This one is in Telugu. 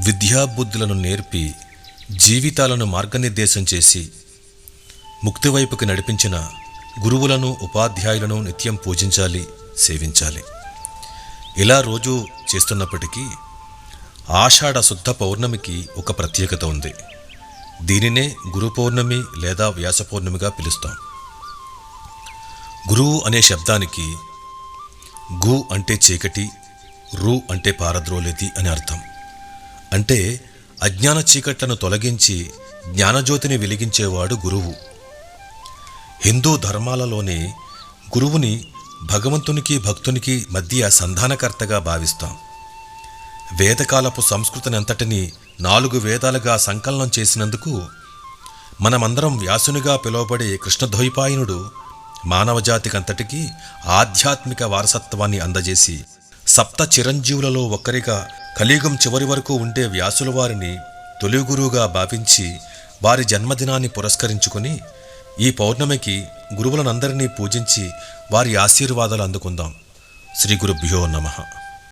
విద్యాబుద్ధులను నేర్పి జీవితాలను మార్గనిర్దేశం చేసి ముక్తివైపుకి నడిపించిన గురువులను ఉపాధ్యాయులను నిత్యం పూజించాలి, సేవించాలి. ఇలా రోజు చేస్తున్నప్పటికీ ఆషాఢ శుద్ధ పౌర్ణమికి ఒక ప్రత్యేకత ఉంది. దీనినే గురు పౌర్ణమి లేదా వ్యాస పౌర్ణమిగా పిలుస్తాం. గురువు అనే శబ్దానికి గు అంటే చీకటి, రు అంటే పారద్రోలేది అని అర్థం. అంటే అజ్ఞాన చీకట్లను తొలగించి జ్ఞానజ్యోతిని వెలిగించేవాడు గురువు. హిందూ ధర్మాలలోని గురువుని భగవంతునికి భక్తునికి మధ్య సంధానకర్తగా భావిస్తాం. వేదకాలపు సంస్కృతినంతటినీ 4 వేదాలుగా సంకలనం చేసినందుకు మనమందరం వ్యాసునిగా పిలువబడే కృష్ణద్వైపాయనుడు మానవజాతికంతటికీ ఆధ్యాత్మిక వారసత్వాన్ని అందజేసి సప్త చిరంజీవులలో ఒక్కరిగా కలియుగం చివరి వరకు ఉండే వ్యాసుల వారిని తొలి గురువుగా భావించి వారి జన్మదినాన్ని పురస్కరించుకొని ఈ పౌర్ణమికి గురువులనందరినీ పూజించి వారి ఆశీర్వాదాలు అందుకుందాం. శ్రీ గురుభ్యో నమః.